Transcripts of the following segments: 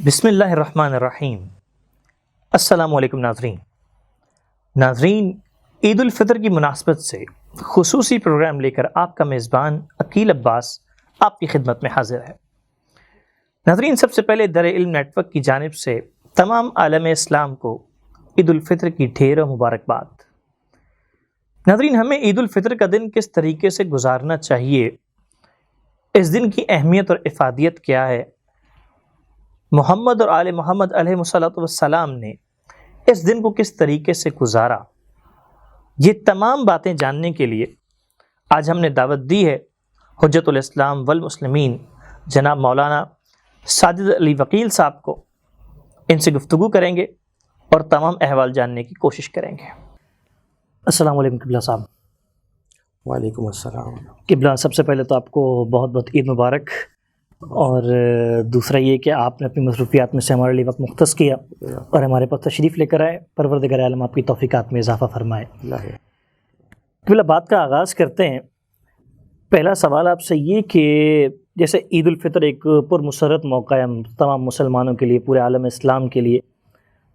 بسم اللہ الرحمن الرحیم۔ السلام علیکم ناظرین، عید الفطر کی مناسبت سے خصوصی پروگرام لے کر آپ کا میزبان عقیل عباس آپ کی خدمت میں حاضر ہے۔ ناظرین، سب سے پہلے در علم نیٹ ورک کی جانب سے تمام عالم اسلام کو عید الفطر کی ڈھیر مبارکباد۔ ناظرین، ہمیں عید الفطر کا دن کس طریقے سے گزارنا چاہیے، اس دن کی اہمیت اور افادیت کیا ہے، محمد اور آل محمد علیہ السلام نے اس دن کو کس طریقے سے گزارا، یہ تمام باتیں جاننے کے لیے آج ہم نے دعوت دی ہے حجت الاسلام والمسلمین جناب مولانا ساجد علی وکیل صاحب کو۔ ان سے گفتگو کریں گے اور تمام احوال جاننے کی کوشش کریں گے۔ السلام علیکم قبلہ صاحب۔ وعلیکم السلام۔ قبلہ، سب سے پہلے تو آپ کو بہت بہت عید مبارک، اور دوسرا یہ کہ آپ نے اپنی مصروفیات میں سے ہمارے لیے وقت مختص کیا اور ہمارے پاس تشریف لے کر آئے۔ پروردگار عالم آپ کی توفیقات میں اضافہ فرمائے۔ قبلہ، بات کا آغاز کرتے ہیں۔ پہلا سوال آپ سے یہ کہ جیسے عید الفطر ایک پرمسرت موقع ہے تمام مسلمانوں کے لیے، پورے عالم اسلام کے لیے،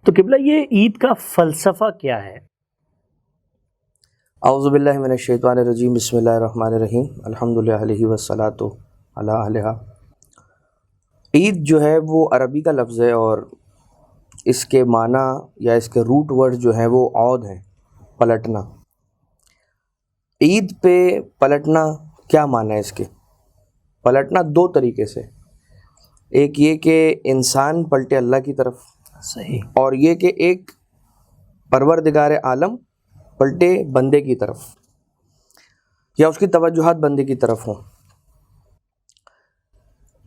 تو قبلہ یہ عید کا فلسفہ کیا ہے؟ اعوذ باللہ من الشیطان الرجیم، بسم اللہ الرحمن الرحیم، الحمدللہ علیہ والصلاۃ علی اہلہا۔ عید جو ہے وہ عربی کا لفظ ہے، اور اس کے معنی یا اس کے روٹ ورڈ جو ہیں وہ عود ہیں، پلٹنا۔ عید پہ پلٹنا کیا معنی ہے اس کے؟ پلٹنا دو طریقے سے، ایک یہ کہ انسان پلٹے اللہ کی طرف، صحیح، اور یہ کہ ایک پروردگار عالم پلٹے بندے کی طرف، یا اس کی توجہات بندے کی طرف ہوں۔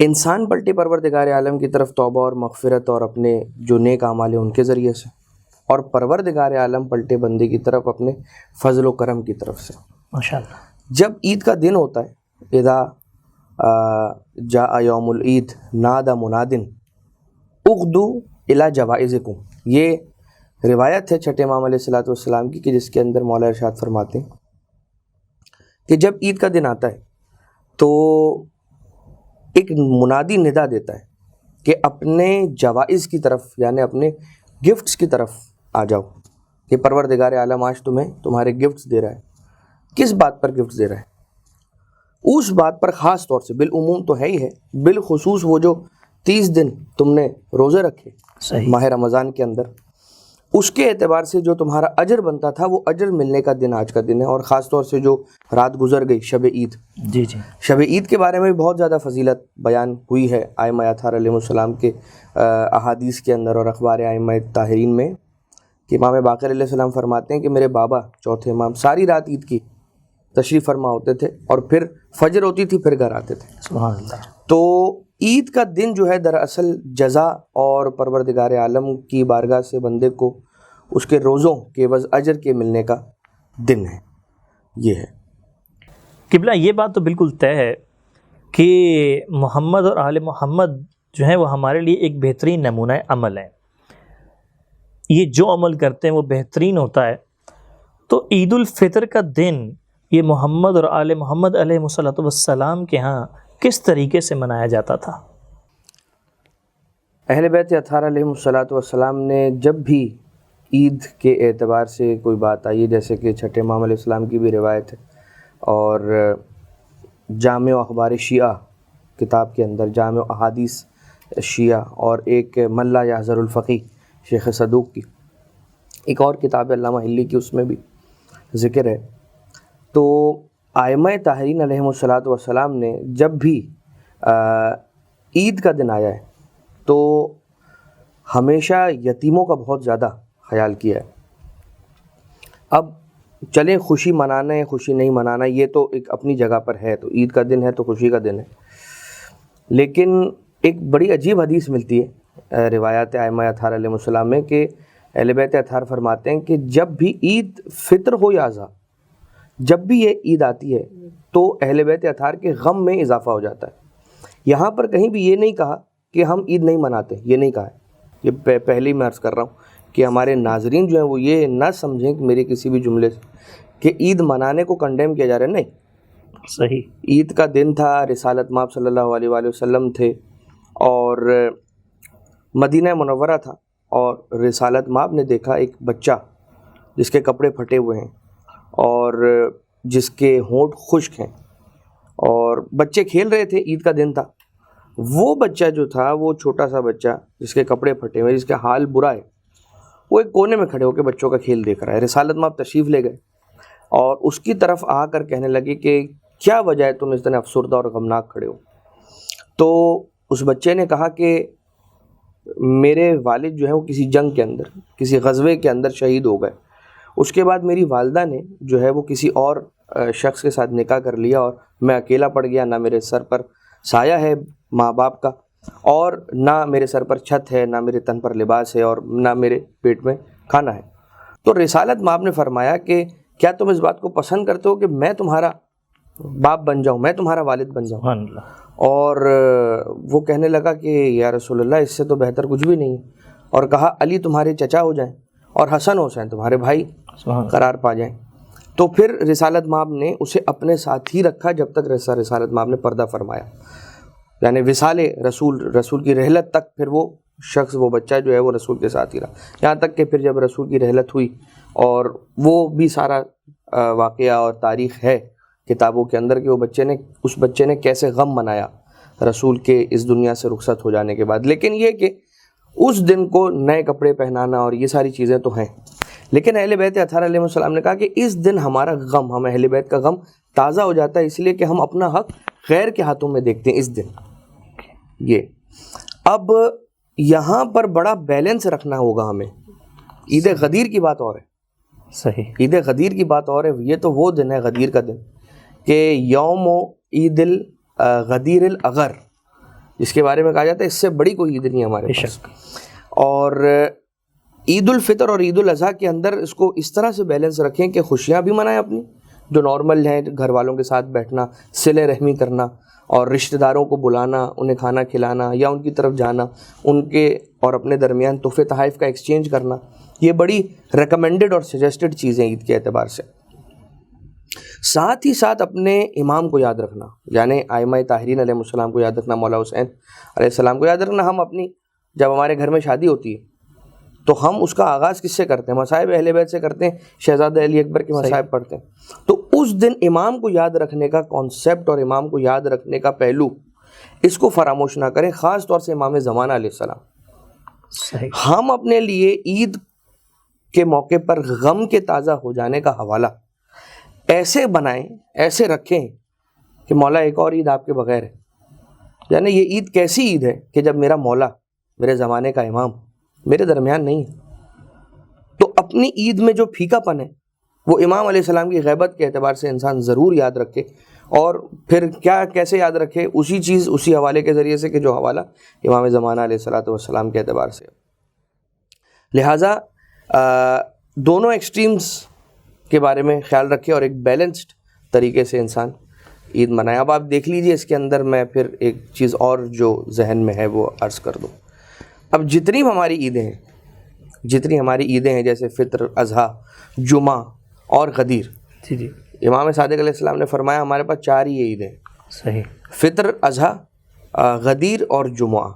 انسان پلٹے پروردگار عالم کی طرف توبہ اور مغفرت اور اپنے جو نیک اعمال ہیں ان کے ذریعے سے، اور پروردگار عالم پلٹے بندے کی طرف اپنے فضل و کرم کی طرف سے۔ ماشاءاللہ۔ جب عید کا دن ہوتا ہے، اذا جاء یوم العید نادى مناد اغدوا الی جوائزکم، یہ روایت ہے چھٹے امام علیہ السلام کی، کہ جس کے اندر مولا ارشاد فرماتے ہیں کہ جب عید کا دن آتا ہے تو ایک منادی ندا دیتا ہے کہ اپنے جوائز کی طرف، یعنی اپنے گفٹس کی طرف آ جاؤ، کہ پروردگار عالم آج تمہیں تمہارے گفٹس دے رہا ہے۔ کس بات پر گفٹس دے رہا ہے؟ اس بات پر خاص طور سے، بالعموم تو ہے ہی ہے، بالخصوص وہ جو 30 دن تم نے روزے رکھے صحیح، ماہ رمضان کے اندر، اس کے اعتبار سے جو تمہارا اجر بنتا تھا وہ اجر ملنے کا دن آج کا دن ہے۔ اور خاص طور سے جو رات گزر گئی شب عید، جی، شب عید کے بارے میں بھی بہت زیادہ فضیلت بیان ہوئی ہے ائمہ اطہار علیہ السلام کے احادیث کے اندر اور اخبار ائمہ طاہرین میں، کہ امام باقر علیہ السلام فرماتے ہیں کہ میرے بابا چوتھے امام ساری رات عید کی تشریف فرما ہوتے تھے، اور پھر فجر ہوتی تھی پھر گھر آتے تھے۔ سبحان اللہ۔ تو عید کا دن جو ہے دراصل جزا اور پروردگار عالم کی بارگاہ سے بندے کو اس کے روزوں کے عوض اجر کے ملنے کا دن ہے، یہ ہے۔ قبلہ، یہ بات تو بالکل طے ہے کہ محمد اور آل محمد جو ہیں وہ ہمارے لیے ایک بہترین نمونہ عمل ہے۔ یہ جو عمل کرتے ہیں وہ بہترین ہوتا ہے۔ تو عید الفطر کا دن یہ محمد اور آل محمد علیہ السلام کے ہاں کس طریقے سے منایا جاتا تھا؟ اہل بیت اطہار علیہ السلام نے جب بھی عید کے اعتبار سے کوئی بات آئی ہے، جیسے کہ چھٹے امام علیہ السلام کی بھی روایت ہے، اور جامع اخبار شیعہ کتاب کے اندر جامع احادیث شیعہ، اور ایک من لا یحذر الفقی شیخ صدوق کی ایک اور کتاب علامہ حلی کی، اس میں بھی ذکر ہے۔ تو ائمہ طاہرین علیہ السلام نے جب بھی عید کا دن آیا ہے تو ہمیشہ یتیموں کا بہت زیادہ خیال کیا ہے۔ اب چلیں، خوشی منانا ہے خوشی نہیں منانا یہ تو ایک اپنی جگہ پر ہے، تو عید کا دن ہے تو خوشی کا دن ہے، لیکن ایک بڑی عجیب حدیث ملتی ہے روایات ائمہ اطہار علیہ السلام میں، کہ اہل بیت اطہار فرماتے ہیں کہ جب بھی عید فطر ہو یا اضحیٰ، جب بھی یہ عید آتی ہے تو اہل بیت اطہار کے غم میں اضافہ ہو جاتا ہے۔ یہاں پر کہیں بھی یہ نہیں کہا کہ ہم عید نہیں مناتے، یہ نہیں کہا ہے، یہ پہلے ہی میں عرض کر رہا ہوں کہ ہمارے ناظرین جو ہیں وہ یہ نہ سمجھیں کہ میرے کسی بھی جملے سے کہ عید منانے کو کنڈیم کیا جا رہا ہے، نہیں، صحیح۔ عید کا دن تھا، رسالت مآب صلی اللہ علیہ وآلہ وسلم تھے، اور مدینہ منورہ تھا اور رسالت مآب نے دیکھا ایک بچہ جس کے کپڑے پھٹے ہوئے ہیں اور جس کے ہونٹ خشک ہیں، اور بچے کھیل رہے تھے، عید کا دن تھا۔ وہ بچہ جو تھا، وہ چھوٹا سا بچہ جس کے کپڑے پھٹے ہوئے، جس کا حال برا ہے، وہ ایک کونے میں کھڑے ہو کے بچوں کا کھیل دیکھ رہا ہے۔ رسالت مآب تشریف لے گئے اور اس کی طرف آ کر کہنے لگے کہ کیا وجہ ہے تم اس طرح افسردہ اور غمناک کھڑے ہو؟ تو اس بچے نے کہا کہ میرے والد جو ہے وہ کسی جنگ کے اندر، کسی غزوے کے اندر شہید ہو گئے، اس کے بعد میری والدہ نے جو ہے وہ کسی اور شخص کے ساتھ نکاح کر لیا اور میں اکیلا پڑ گیا، نہ میرے سر پر سایہ ہے ماں باپ کا، اور نہ میرے سر پر چھت ہے، نہ میرے تن پر لباس ہے، اور نہ میرے پیٹ میں کھانا ہے۔ تو رسالت مآب نے فرمایا کہ کیا تم اس بات کو پسند کرتے ہو کہ میں تمہارا باپ بن جاؤں، میں تمہارا والد بن جاؤں؟ سبحان اللہ۔ اور وہ کہنے لگا کہ یا رسول اللہ، اس سے تو بہتر کچھ بھی نہیں ہے، اور کہا علی تمہارے چچا ہو جائیں اور حسن حسین تمہارے بھائی قرار پا جائیں۔ تو پھر رسالت مآب نے اسے اپنے ساتھ ہی رکھا جب تک رسالت مآب نے پردہ فرمایا، یعنی وصال رسول کی رحلت تک پھر وہ شخص، وہ بچہ جو ہے وہ رسول کے ساتھ ہی رہا، یہاں تک کہ پھر جب رسول کی رحلت ہوئی، اور وہ بھی سارا واقعہ اور تاریخ ہے کتابوں کے اندر کہ اس بچے نے کیسے غم منایا رسول کے اس دنیا سے رخصت ہو جانے کے بعد۔ لیکن یہ کہ اس دن کو نئے کپڑے پہنانا اور یہ ساری چیزیں تو ہیں، لیکن اہل بیت اطہار علیہ السلام نے کہا کہ اس دن ہمارا غم، ہم اہل بیت کا غم تازہ ہو جاتا ہے، اس لیے کہ ہم اپنا حق غیر کے ہاتھوں میں دیکھتے ہیں اس دن۔ یہ اب یہاں پر بڑا بیلنس رکھنا ہوگا ہمیں۔ عید غدیر کی بات اور ہے، صحیح، عید غدیر کی بات اور ہے، یہ تو وہ دن ہے غدیر کا دن کہ یوم عید الغدیر الاغر، جس کے بارے میں کہا جاتا ہے اس سے بڑی کوئی عید نہیں ہمارے پاس۔ اور عید الفطر اور عید الاضحیٰ کے اندر اس کو اس طرح سے بیلنس رکھیں کہ خوشیاں بھی منائیں اپنی جو نارمل ہیں، گھر والوں کے ساتھ بیٹھنا، صلہ رحمی کرنا، اور رشتہ داروں کو بلانا، انہیں کھانا کھلانا یا ان کی طرف جانا، ان کے اور اپنے درمیان تحفے تحائف کا ایکسچینج کرنا، یہ بڑی ریکمینڈڈ اور سجیسٹڈ چیزیں عید کے اعتبار سے۔ ساتھ ہی ساتھ اپنے امام کو یاد رکھنا، یعنی ائمہ طاہرین علیہ السلام کو یاد رکھنا، مولا حسین علیہ السلام کو یاد رکھنا۔ ہم اپنی جب ہمارے گھر میں شادی ہوتی ہے تو ہم اس کا آغاز کس سے کرتے ہیں؟ مصائب اہل بیت سے کرتے ہیں، شہزادہ علی اکبر کے مصائب پڑھتے ہیں۔ تو اس دن امام کو یاد رکھنے کا کانسیپٹ اور امام کو یاد رکھنے کا پہلو، اس کو فراموش نہ کریں، خاص طور سے امام زمانہ علیہ السلام۔ ہم اپنے لیے عید کے موقع پر غم کے تازہ ہو جانے کا حوالہ ایسے بنائیں، ایسے رکھیں کہ مولا ایک اور عید آپ کے بغیر ہے، یعنی یہ عید کیسی عید ہے کہ جب میرا مولا، میرے زمانے کا امام میرے درمیان نہیں ہے۔ تو اپنی عید میں جو پھیکا پن ہے وہ امام علیہ السلام کی غیبت کے اعتبار سے انسان ضرور یاد رکھے، اور پھر کیسے یاد رکھے؟ اسی حوالے کے ذریعے سے کہ جو حوالہ امام زمانہ علیہ السلام کے اعتبار سے۔ لہٰذا دونوں ایکسٹریمز کے بارے میں خیال رکھے اور ایک بیلنسڈ طریقے سے انسان عید منائے۔ اب آپ دیکھ لیجئے اس کے اندر میں پھر ایک چیز اور جو ذہن میں ہے وہ عرض کر دوں۔ اب جتنی ہماری عیدیں ہیں جیسے فطر، اضحیٰ، جمعہ اور غدیر، جی امام صادق علیہ السلام نے فرمایا ہمارے پاس 4 ہی عیدیں ہیں، صحیح، فطر، اضحیٰ، غدیر اور جمعہ۔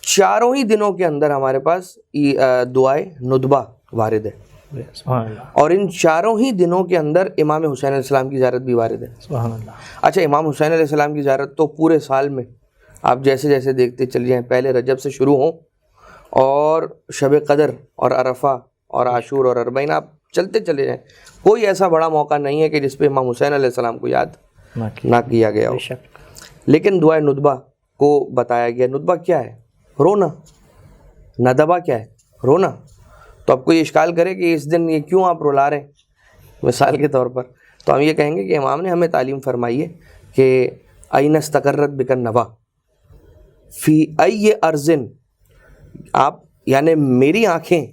چاروں ہی دنوں کے اندر ہمارے پاس دعائے ندبہ وارد ہے، سبحان اللہ، اور ان چاروں ہی دنوں کے اندر امام حسین علیہ السلام کی زیارت بھی وارد ہے، سبحان اللہ۔ اچھا، امام حسین علیہ السلام کی زیارت تو پورے سال میں آپ جیسے جیسے دیکھتے چل جائیں، پہلے رجب سے شروع ہوں اور شب قدر اور عرفہ اور عاشور اور اربعین، آپ چلتے چلے جائیں، کوئی ایسا بڑا موقع نہیں ہے کہ جس پہ امام حسین علیہ السلام کو یاد نہ کیا گیا ہو۔ لیکن دعائے ندبہ کو بتایا گیا۔ ندبہ کیا ہے؟ رونا۔ ندبہ کیا ہے؟ رونا۔ تو اب کوئی اشکال کرے کہ اس دن یہ کیوں آپ رلا رہے ہیں مثال کے طور پر، تو ہم یہ کہیں گے کہ امام نے ہمیں تعلیم فرمائی ہے کہ این استقرت بک النوا فی ای ارضن، آپ یعنی میری آنکھیں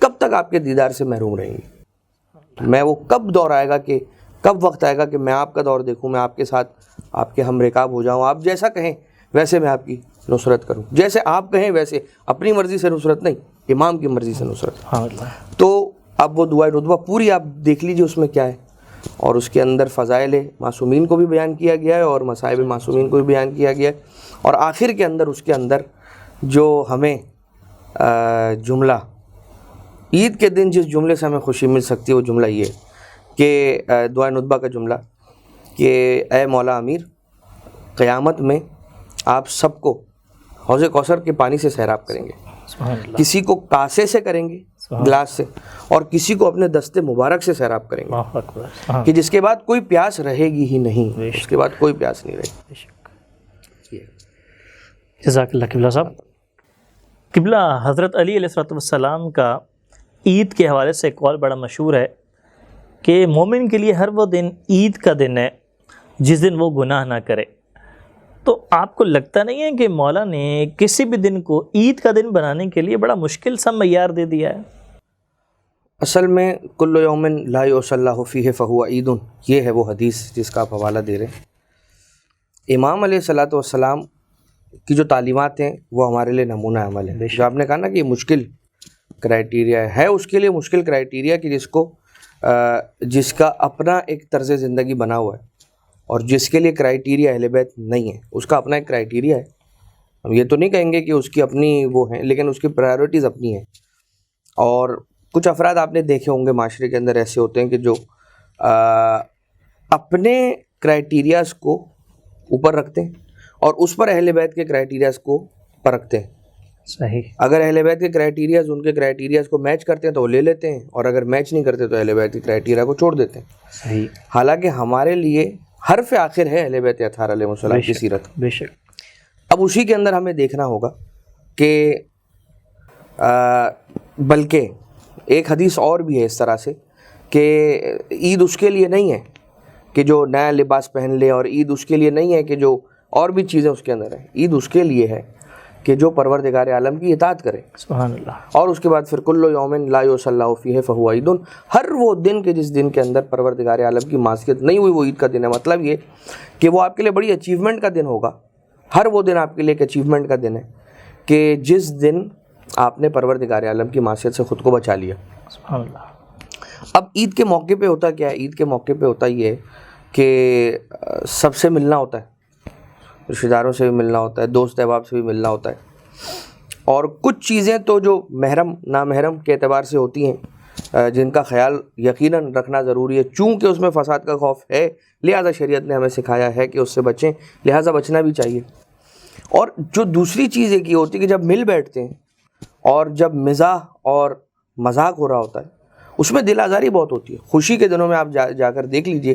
کب تک آپ کے دیدار سے محروم رہیں گی؟ میں وہ کب دور آئے گا کہ کب وقت آئے گا کہ میں آپ کا دور دیکھوں، میں آپ کے ساتھ آپ کے ہم رکاب ہو جاؤں، آپ جیسا کہیں ویسے میں آپ کی نصرت کروں، جیسے آپ کہیں ویسے، اپنی مرضی سے نصرت نہیں، امام کی مرضی سے نصرت۔ تو اب وہ دعائے ندبہ پوری آپ دیکھ لیجئے اس میں کیا ہے، اور اس کے اندر فضائل معصومین کو بھی بیان کیا گیا ہے اور مصائب معصومین کو بھی بیان کیا گیا ہے، اور آخر کے اندر اس کے اندر جو ہمیں جملہ عید کے دن جس جملے سے ہمیں خوشی مل سکتی ہے وہ جملہ یہ کہ دعائے ندبہ کا جملہ کہ اے مولا امیر، قیامت میں آپ سب کو حوض کوثر کے پانی سے سیراب کریں گے، سبحان اللہ، کسی کو کاسے سے کریں گے، گلاس سے، اور کسی کو اپنے دست مبارک سے سیراب کریں گے، اللہ اکبر، کہ جس کے بعد کوئی پیاس رہے گی ہی نہیں، اس کے بعد کوئی پیاس نہیں رہے گی۔ جزاک اللہ قبلہ صاحب۔ قبلہ، حضرت علی علیہ السلام کا عید کے حوالے سے ایک قول بڑا مشہور ہے کہ مومن کے لیے ہر وہ دن عید کا دن ہے جس دن وہ گناہ نہ کرے۔ تو آپ کو لگتا نہیں ہے کہ مولا نے کسی بھی دن کو عید کا دن بنانے کے لیے بڑا مشکل سا معیار دے دیا ہے؟ اصل میں کل یوم لا یعصی اللہ فیہ فہو عید، یہ ہے وہ حدیث جس کا آپ حوالہ دے رہے ہیں۔ امام علیہ السلام کی جو تعلیمات ہیں وہ ہمارے لیے نمونہ عمل ہے۔ جو آپ نے کہا نا کہ یہ مشکل کرائیٹیریا ہے اس کے لیے مشکل کرائیٹیریا کہ جس کا اپنا ایک طرز زندگی بنا ہوا ہے، اور جس کے لیے کرائیٹیریا اہل بیت نہیں ہے، اس کا اپنا ایک کرائیٹیریا ہے۔ ہم یہ تو نہیں کہیں گے کہ اس کی اپنی وہ ہیں، لیکن اس کی پرائیورٹیز اپنی ہیں۔ اور کچھ افراد آپ نے دیکھے ہوں گے معاشرے کے اندر ایسے ہوتے ہیں کہ جو اپنے کرائیٹیریاز کو اوپر رکھتے ہیں اور اس پر اہل بیت کے کرائیٹیریاز کو پرکھتے ہیں۔ صحیح۔ اگر اہل بیت کے کرائیٹیریاز ان کے کرائیٹیریاز کو میچ کرتے ہیں تو وہ لے لیتے ہیں، اور اگر میچ نہیں کرتے تو اہل بیت کے کرائیٹیریا کو چھوڑ دیتے ہیں۔ صحیح۔ حالانکہ ہمارے لیے حرف آخر ہے اہل بیت اطہار علیہ السلام کی سیرت۔ بے شک۔ اب اسی کے اندر ہمیں دیکھنا ہوگا کہ بلکہ ایک حدیث اور بھی ہے اس طرح سے کہ عید اس کے لیے نہیں ہے کہ جو نیا لباس پہن لے، اور عید اس کے لیے نہیں ہے کہ جو اور بھی چیزیں اس کے اندر ہیں۔ عید اس کے لیے ہے کہ جو پروردگار عالم کی اطاعت کرے۔ سبحان اللہ۔ اور اس کے بعد پھر کل یوم لا یعصی اللہ فیہ فہو عید، ہر وہ دن کے جس دن کے اندر پروردگار عالم کی معصیت نہیں ہوئی وہ عید کا دن ہے۔ مطلب یہ کہ وہ آپ کے لیے بڑی اچیومنٹ کا دن ہوگا۔ ہر وہ دن آپ کے لیے ایک اچیومنٹ کا دن ہے کہ جس دن آپ نے پروردگار عالم کی معصیت سے خود کو بچا لیا۔ سبحان اللہ۔ اب عید کے موقع پہ ہوتا کیا ہے؟ عید کے موقع پہ ہوتا یہ ہے کہ سب سے ملنا ہوتا ہے، رشتہ داروں سے بھی ملنا ہوتا ہے، دوست احباب سے بھی ملنا ہوتا ہے، اور کچھ چیزیں تو جو محرم نامحرم کے اعتبار سے ہوتی ہیں جن کا خیال یقیناً رکھنا ضروری ہے، چونکہ اس میں فساد کا خوف ہے، لہذا شریعت نے ہمیں سکھایا ہے کہ اس سے بچیں، لہذا بچنا بھی چاہیے۔ اور جو دوسری چیز ایک یہ ہوتی ہے کہ جب مل بیٹھتے ہیں اور جب مزاح اور مذاق ہو رہا ہوتا ہے اس میں دل آزاری بہت ہوتی ہے۔ خوشی کے دنوں میں آپ جا کر دیکھ لیجئے،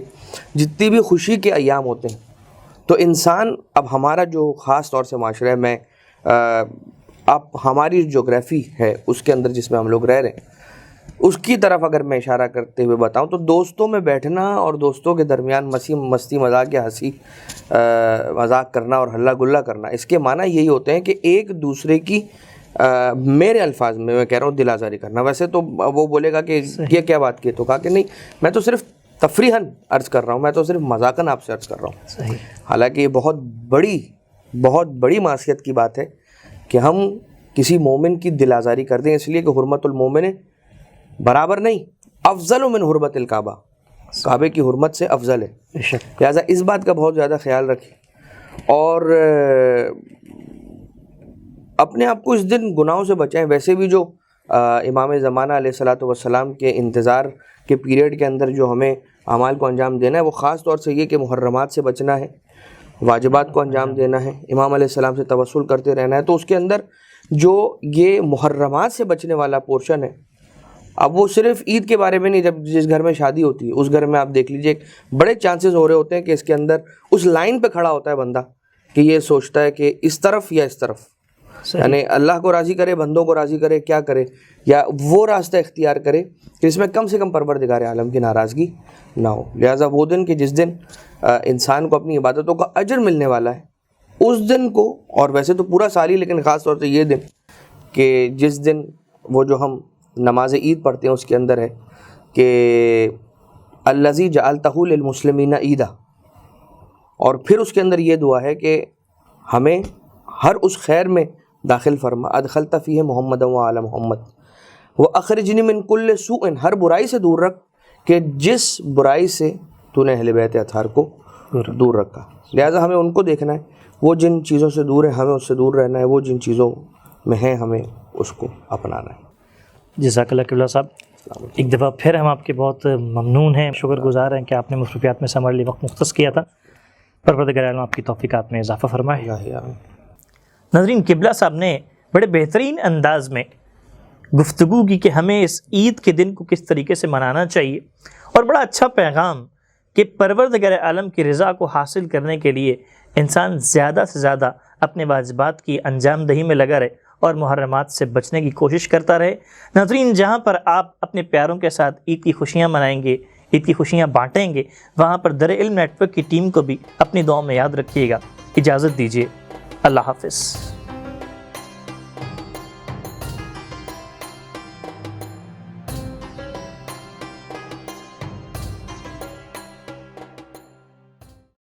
جتنی بھی خوشی کے ایام ہوتے ہیں تو انسان، اب ہمارا جو خاص طور سے معاشرہ ہے، میں اب ہماری جغرافی ہے اس کے اندر جس میں ہم لوگ رہ رہے ہیں اس کی طرف اگر میں اشارہ کرتے ہوئے بتاؤں تو دوستوں میں بیٹھنا اور دوستوں کے درمیان مستی مذاق یا ہنسی مذاق کرنا اور ہلا گلا کرنا، اس کے معنی یہی ہوتے ہیں کہ ایک دوسرے کی میرے الفاظ میں کہہ رہا ہوں دل آزاری کرنا۔ ویسے تو وہ بولے گا کہ یہ کیا بات کی، تو کہا کہ نہیں، میں تو صرف تفریحاً عرض کر رہا ہوں، میں تو صرف مذاقاً آپ سے عرض کر رہا ہوں۔ صحیح۔ حالانکہ یہ بہت بڑی معصیت کی بات ہے کہ ہم کسی مومن کی دل آزاری کر دیں، اس لیے کہ حرمت المومن برابر نہیں، افضل من حرمت الکعبہ، کعبے کی حرمت سے افضل ہے۔ لہٰذا اس بات کا بہت زیادہ خیال رکھیں، اور اپنے آپ کو اس دن گناہوں سے بچائیں۔ ویسے بھی جو امام زمانہ علیہ السلام کے انتظار کے پیریڈ کے اندر جو ہمیں اعمال کو انجام دینا ہے وہ خاص طور سے یہ کہ محرمات سے بچنا ہے، واجبات کو انجام دینا ہے، امام علیہ السلام سے توسل کرتے رہنا ہے۔ تو اس کے اندر جو یہ محرمات سے بچنے والا پورشن ہے، اب وہ صرف عید کے بارے میں نہیں، جب جس گھر میں شادی ہوتی ہے اس گھر میں آپ دیکھ لیجئے بڑے چانسز ہو رہے ہوتے ہیں کہ اس کے اندر اس لائن پہ کھڑا ہوتا ہے بندہ کہ یہ سوچتا ہے کہ اس طرف یا اس طرف، یعنی اللہ کو راضی کرے، بندوں کو راضی کرے، کیا کرے، یا وہ راستہ اختیار کرے کہ اس میں کم سے کم پروردگار عالم کی ناراضگی نہ ہو۔ لہٰذا وہ دن کہ جس دن انسان کو اپنی عبادتوں کا اجر ملنے والا ہے، اس دن کو، اور ویسے تو پورا سال ہی لیکن خاص طور سے یہ دن کہ جس دن وہ جو ہم نماز عید پڑھتے ہیں اس کے اندر ہے کہ الذی جعلتہ للمسلمین عیدا، اور پھر اس کے اندر یہ دعا ہے کہ ہمیں ہر اس خیر میں داخل فرما، ادخلت فیہ محمد و آل محمد، واخرجنی من کل سوء، ہر برائی سے دور رکھ کہ جس برائی سے تو نے اہل بیت اطہار کو دور رکھا۔ لہٰذا ہمیں ان کو دیکھنا ہے، وہ جن چیزوں سے دور ہے ہمیں اس سے دور رہنا ہے، وہ جن چیزوں میں ہیں ہمیں اس کو اپنانا ہے۔ جزاک اللہ قبلہ صاحب، ایک دفعہ پھر ہم آپ کے بہت ممنون ہیں، شکر گزار ہیں کہ آپ نے مصروفیات میں سے ہمارے لیے وقت مختص کیا تھا۔ پروردگار عالم آپ کی توفیقات میں اضافہ فرمائے۔ ناظرین، قبلہ صاحب نے بڑے بہترین انداز میں گفتگو کی کہ ہمیں اس عید کے دن کو کس طریقے سے منانا چاہیے، اور بڑا اچھا پیغام کہ پروردگار عالم کی رضا کو حاصل کرنے کے لیے انسان زیادہ سے زیادہ اپنے واجبات کی انجام دہی میں لگا رہے اور محرمات سے بچنے کی کوشش کرتا رہے۔ ناظرین، جہاں پر آپ اپنے پیاروں کے ساتھ عید کی خوشیاں منائیں گے، عید کی خوشیاں بانٹیں گے، وہاں پر در علم نیٹ ورک کی ٹیم کو بھی اپنی دعاؤں میں یاد رکھیے گا۔ اجازت دیجیے، اللہ حافظ۔